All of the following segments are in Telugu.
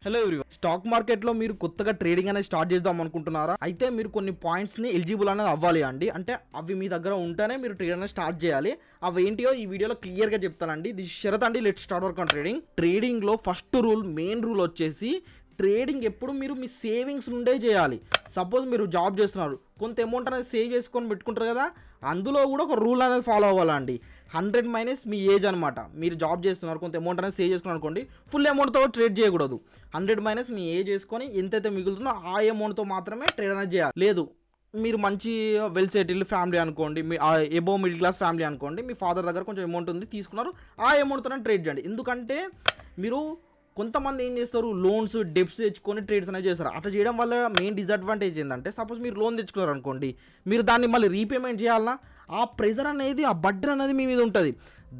హలో ఎవ్రీవన్, స్టాక్ మార్కెట్లో మీరు కొత్తగా ట్రేడింగ్ అనేది స్టార్ట్ చేద్దాం అనుకుంటున్నారా? అయితే మీరు కొన్ని పాయింట్స్ని ఎలిజిబుల్ అనేది అవ్వాలి అండి. అంటే అవి మీ దగ్గర ఉంటేనే మీరు ట్రేడ్ అనేది స్టార్ట్ చేయాలి. అవి ఏంటియో ఈ వీడియోలో క్లియర్గా చెప్తానండి. దిస్ షరత్ అండి. Let start work on trading. ట్రేడింగ్లో ఫస్ట్ రూల్, మెయిన్ రూల్ వచ్చేసి ట్రేడింగ్ ఎప్పుడు మీరు మీ సేవింగ్స్ నుండే చేయాలి. సపోజ్ మీరు జాబ్ చేస్తున్నారు, కొంత అమౌంట్ అనేది సేవ్ చేసుకొని పెట్టుకుంటారు కదా, అందులో కూడా ఒక రూల్ అనేది ఫాలో అవ్వాలండి. 100 మైనస్ మీ ఏజ్ అనమాట. మీరు జాబ్ చేస్తున్నారు, కొంత అమౌంట్ అనేది సేవ్ చేసుకున్నారు అనుకోండి, ఫుల్ అమౌంట్తో ట్రేడ్ చేయకూడదు. 100 మైనస్ మీ ఏజ్ చేసుకొని ఎంతైతే మిగులుతుందో ఆ అమౌంట్తో మాత్రమే ట్రేడ్ అనేది చేయాలి. లేదు, మీరు మంచి వెల్ సెటిల్డ్ ఫ్యామిలీ అనుకోండి, మీ ఎబో మిడిల్ క్లాస్ ఫ్యామిలీ అనుకోండి, మీ ఫాదర్ దగ్గర కొంచెం అమౌంట్ ఉంది, తీసుకున్నారు, ఆ అమౌంట్తోనే ట్రేడ్ చేయండి. ఎందుకంటే మీరు కొంతమంది ఏం చేస్తారు, లోన్స్ డెప్స్ తెచ్చుకొని ట్రేడ్స్ అనేది చేస్తారు. అట్లా చేయడం వల్ల మెయిన్ డిసడ్వాంటేజ్ ఏంటంటే, సపోజ్ మీరు లోన్ తెచ్చుకున్నారు అనుకోండి, మీరు దాన్ని మళ్ళీ రీపేమెంట్ చేయాలన్నా ఆ ప్రెజర్ అనేది, ఆ బర్డెన్ అనేది మీ మీద ఉంటుంది.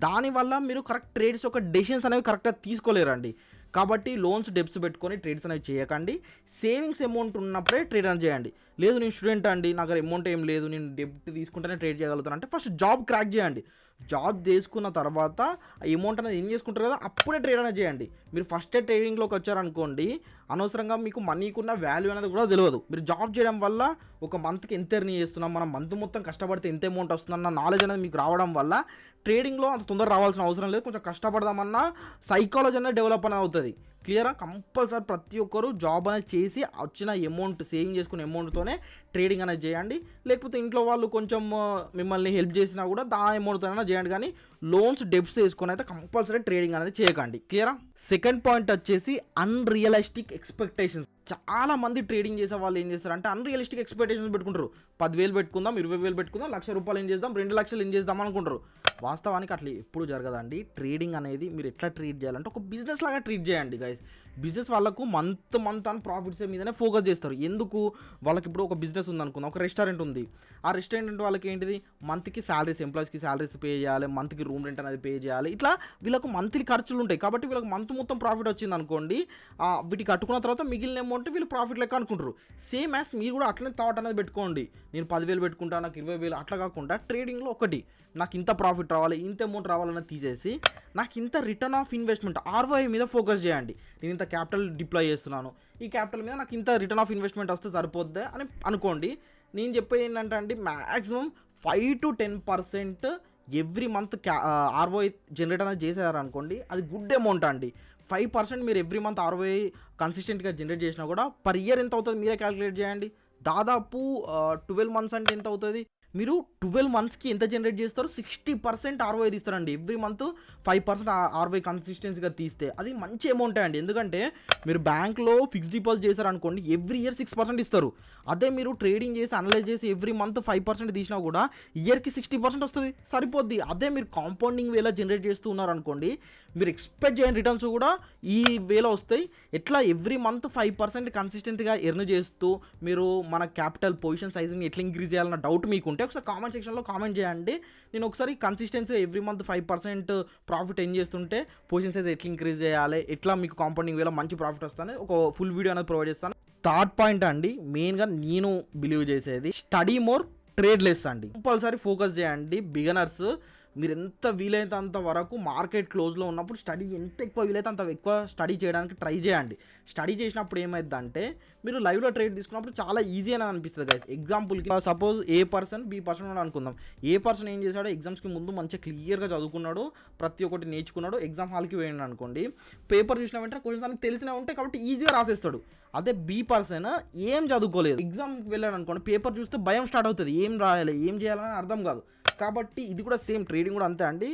దానివల్ల మీరు కరెక్ట్ ట్రేడ్స్ యొక్క డెసిషన్స్ అనేవి కరెక్ట్గా తీసుకోలేరండి. కాబట్టి లోన్స్ డెప్స్ పెట్టుకొని ట్రేడ్స్ అనేవి చేయకండి. సేవింగ్స్ అమౌంట్ ఉన్నప్పుడే ట్రేడ్ అనేది చేయండి. లేదు నేను స్టూడెంట్ అండి, నా దగ్గర అమౌంట్ ఏం లేదు, నేను డెప్ట్ తీసుకుంటేనే ట్రేడ్ చేయగలుగుతాను అంటే ఫస్ట్ జాబ్ క్రాక్ చేయండి. జాబ్ చేసుకున్న తర్వాత ఆ అమౌంట్ అనేది ఏం చేసుకుంటారు కదా, అప్పుడే ట్రేడ్ అనేది చేయండి. మీరు ఫస్టే ట్రేడింగ్లోకి వచ్చారనుకోండి, అనవసరంగా మీకు మనీకున్న వాల్యూ అనేది కూడా తెలియదు. మీరు జాబ్ చేయడం వల్ల ఒక మంత్కి ఎంత ఎర్న్ చేస్తున్నాం, మనం మంత్ మొత్తం కష్టపడితే ఎంత అమౌంట్ వస్తుందన్న నాలెడ్జ్ అనేది మీకు రావడం వల్ల ట్రేడింగ్లో అంత తొందర రావాల్సిన అవసరం లేదు. కొంచెం కష్టపడదామన్నా సైకాలజీ అనేది డెవలప్ అనేది అవుతుంది. క్లియరా? కంపల్సరీ ప్రతి ఒక్కరు జాబ్ అనేది చేసి వచ్చిన అమౌంట్, సేవింగ్ చేసుకునే అమౌంట్తోనే ట్రేడింగ్ అనేది చేయండి. లేకపోతే ఇంట్లో వాళ్ళు కొంచెం మిమ్మల్ని హెల్ప్ చేసినా కూడా దా అమౌంట్తోనే చేయండి. కానీ లోన్స్ డెప్స్ వేసుకొని అయితే కంపల్సరీ ట్రేడింగ్ అనేది చేయకండి. క్లియరా? సెకండ్ పాయింట్ వచ్చేసి అన్రియలిస్టిక్ ఎక్స్పెక్టేషన్స్. చాలా మంది ట్రేడింగ్ చేసే వాళ్ళు ఏం చేస్తారు అంటే అన్రియలిస్టిక్ ఎక్స్పెక్టేషన్స్ పెట్టుకుంటారు. 10,000 పెట్టుకుందాం, 20,000 పెట్టుకుందాం, ₹1,00,000 ఏం చేద్దాం, 2,00,000 ఏం చేద్దాం అనుకుంటారు. వాస్తవానికి అట్లా ఎప్పుడు జరగదండి. ట్రేడింగ్ అనేది మీరు ఎట్లా ట్రీట్ చేయాలంటే ఒక బిజినెస్ లాగా ట్రీట్ చేయండి గైస్. బిజినెస్ వాళ్ళకు మంత్ అని ప్రాఫిట్స్ మీదనే ఫోకస్ చేస్తారు. ఎందుకు? వాళ్ళకి ఇప్పుడు ఒక బిజినెస్ ఉంది అనుకుందాం, ఒక రెస్టారెంట్ ఉంది. ఆ రెస్టారెంట్ వాళ్ళకి ఏంటిది, మంత్కి శాలరీస్, ఎంప్లాయీస్కి శాలరీస్ పే చేయాలి, మంత్కి రూమ్ రెంట్ అనేది పే చేయాలి. ఇట్లా వీళ్ళకు మంత్లీ ఖర్చులు ఉంటాయి. కాబట్టి వీళ్ళకి మంత్ మొత్తం ప్రాఫిట్ వచ్చింది అనుకోండి, వీటికి కట్టుకున్న తర్వాత మిగిలిన అమౌంట్ వీళ్ళు ప్రాఫిట్ లెక్క అనుకుంటారు. సేమ్ యాజ్ మీరు కూడా అట్లనే థాట్ అనేది పెట్టుకోండి. నేను 10,000 పెట్టుకుంటా, నాకు 20,000 అట్లా కాకుండా ట్రేడింగ్లో ఒకటి, నాకు ఇంత ప్రాఫిట్ రావాలి, ఇంత అమౌంట్ రావాలని తీసేసి నాకు ఇంత రిటర్న్ ఆఫ్ ఇన్వెస్ట్మెంట్ ROI మీద ఫోకస్ చేయండి. నేను ఇంత క్యాపిటల్ డిప్లాయ్ చేస్తున్నాను, ఈ క్యాపిటల్ మీద నాకు ఇంత రిటర్న్ ఆఫ్ ఇన్వెస్ట్మెంట్ వస్తే సరిపోద్ది అని అనుకోండి. నేను చెప్పేది ఏంటంటే అండి, maximum 5 to 10% every month ROI generate అనేది చేశారనుకోండి, అది గుడ్ అమౌంట్ అండి. 5% మీరు ఎవ్రీ మంత్ ROI కన్సిస్టెంట్గా జనరేట్ చేసినా కూడా పర్ ఇయర్ ఎంత అవుతుంది మీరే క్యాలిక్యులేట్ చేయండి. దాదాపు 12 మంత్స్ అంటే ఎంత అవుతుంది, మీరు 12 మంత్స్కి ఎంత జనరేట్ చేస్తారో 60% ROI తీస్తారండి. ఎవ్రీ మంత్ 5% ROI కన్సిస్టెన్సీగా తీస్తే అది మంచి అమౌంటే అండి. ఎందుకంటే మీరు బ్యాంక్లో ఫిక్స్డ్ డిపాజిట్ చేశారనుకోండి, ఎవ్రీ ఇయర్ 6% ఇస్తారు. అదే మీరు ట్రేడింగ్ చేసి అనలైజ్ చేసి ఎవ్రీ మంత్ 5% తీసినా కూడా ఇయర్కి 60% వస్తుంది, సరిపోద్ది. అదే మీరు కాంపౌండింగ్ వేలో జనరేట్ చేస్తూ ఉన్నారనుకోండి, మీరు ఎక్స్పెక్ట్ చేయని రిటర్న్స్ కూడా ఈ వేలో వస్తాయి. ఎట్లా ఎవ్రీ మంత్ 5% కన్సిస్టెంట్గా ఎర్న్ చేస్తూ మీరు మన క్యాపిటల్ పొజిషన్ సైజ్ని ఎట్లా ఇంక్రీజ్ చేయాలన్న డౌట్ మీకుంటే ఒకసారి కామెంట్ సెక్షన్లో కామెంట్ చేయండి. నేను ఒకసారి consistency every month 5% profit earn చేస్తుంటే పొజిషన్ సైజ్ ఎట్లా ఇంక్రీజ్ చేయాలి, ఎట్లా మీకు కాంపౌండింగ్ వేలో మంచి ప్రాఫిట్ వస్తుంది ఒక ఫుల్ వీడియో అనేది ప్రొవైడ్ చేస్తాను. థర్డ్ పాయింట్ అండి, మెయిన్గా నేను బిలీవ్ చేసేది స్టడీ మోర్ ట్రేడ్ లెస్ అండి. కంపల్సరీ ఫోకస్ చేయండి. బిగినర్స్ మీరు ఎంత వీలైతే అంత వరకు మార్కెట్ క్లోజ్లో ఉన్నప్పుడు స్టడీ ఎంత ఎక్కువ వీలైతే అంత ఎక్కువ స్టడీ చేయడానికి ట్రై చేయండి. స్టడీ చేసినప్పుడు ఏమైందంటే మీరు లైవ్లో ట్రేడ్ తీసుకున్నప్పుడు చాలా ఈజీ అని అనిపిస్తుంది గైస్. ఎగ్జాంపుల్కి suppose A person B person అనుకుందాం. ఏ పర్సన్ ఏం చేశాడో ఎగ్జామ్స్కి ముందు మంచిగా క్లియర్గా చదువుకున్నాడు, ప్రతి ఒక్కటి నేర్చుకున్నాడు, ఎగ్జామ్ హాల్కి పోయాడు అనుకోండి, పేపర్ చూసిన వెంటనే క్వశ్చన్స్ అన్ని తెలిసినా ఉంటాయి కాబట్టి ఈజీగా రాసేస్తాడు. అదే B పర్సన్ ఏం చదువుకోలేదు, ఎగ్జామ్కి వెళ్ళాడు అనుకోండి, పేపర్ చూస్తే భయం స్టార్ట్ అవుతుంది, ఏం రాయాలి ఏం చేయాలని అర్థం కాదు. కాబట్టి ఇది కూడా సేమ్, ట్రేడింగ్ కూడా అంతే అండి.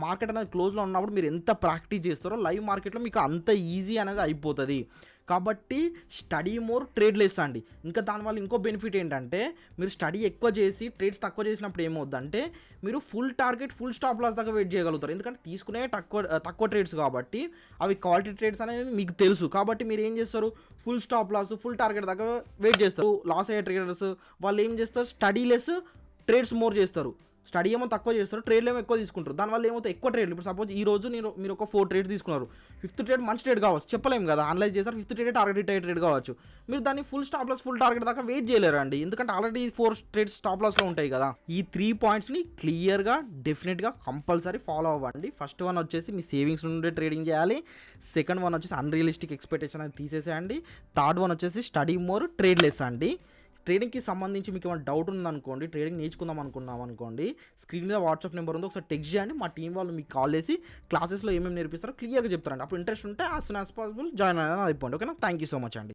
మార్కెట్ అనేది క్లోజ్లో ఉన్నప్పుడు మీరు ఎంత ప్రాక్టీస్ చేస్తారో లైవ్ మార్కెట్లో మీకు అంత ఈజీ అనేది అయిపోతుంది. కాబట్టి స్టడీ మోర్ ట్రేడ్ లెస్ అండి. ఇంకా దానివల్ల ఇంకో బెనిఫిట్ ఏంటంటే, మీరు స్టడీ ఎక్కువ చేసి ట్రేడ్స్ తక్కువ చేసినప్పుడు ఏమవుద్దంటే మీరు full target full stop loss దాకా వెయిట్ చేయగలుగుతారు. ఎందుకంటే తీసుకునే తక్కువ ట్రేడ్స్ కాబట్టి అవి క్వాలిటీ ట్రేడ్స్ అనేవి మీకు తెలుసు. కాబట్టి మీరు ఏం చేస్తారు, full stop loss full target దాకా వెయిట్ చేస్తారు. లాస్ అయ్యే ట్రేడర్స్ వాళ్ళు ఏం చేస్తారు, స్టడీ లెస్ ట్రేడ్స్ మోర్ చేస్తారు. స్టడీ ఏమో తక్కువ చేస్తారు, ట్రేడ్లు ఏమో ఎక్కువ తీసుకుంటారు. దానివల్ల ఏమవుతుంది, ఎక్కువ ట్రేడ్లు. ఇప్పుడు సపోజ్ ఈ రోజు మీరు ఒక 4 ట్రేడ్ తీసుకున్నారు, 5th ట్రేడ్ మంచి ట్రేడ్ కావచ్చు, చెప్పలేము కదా, అనలైజ్ చేస్తారు. 5th ట్రేడ్ టార్గెట్ ట్రేడ్ కావచ్చు. మీరు దాన్ని full stop loss full target దాకా వెయిట్ చేయలేరు అండి, ఎందుకంటే ఆల్రెడీ 4 ట్రేడ్స్ స్టాప్ లాస్లో ఉంటాయి కదా. ఈ 3 పాయింట్స్ని క్లియర్గా డెఫినెట్గా కంపల్సరీ ఫాలో అవ్వండి. ఫస్ట్ వన్ వచ్చేసి మీ సేవింగ్స్ నుండి ట్రేడింగ్ చేయాలి. సెకండ్ వన్ వచ్చేసి అన్రియలిస్టిక్ ఎక్స్పెక్టేషన్ అనేది తీసేసేయండి. థర్డ్ వన్ వచ్చేసి స్టడీ మోర్ ట్రేడ్ లెస్ అండి. ట్రేడింగ్కి సంబంధించి మీకు ఏమైనా డౌట్ ఉందనుకోండి, ట్రేడింగ్ నేర్చుకుందాం అనుకున్నాం అనుకోండి, స్క్రీన్ మీద వాట్సాప్ నెంబర్ ఉంది, ఒకసారి టెక్స్ట్ చేయండి. మా టీం వాళ్ళు మీకు కాల్ చేసి క్లాసెస్లో ఏమేమి నేర్పిస్తారో క్లియర్గా చెప్తారండి. అప్పుడు ఇంట్రెస్ట్ ఉంటే as soon as possible join అయిపోండి. ఓకేనా, థ్యాంక్ యూ సో మచ్ అండి.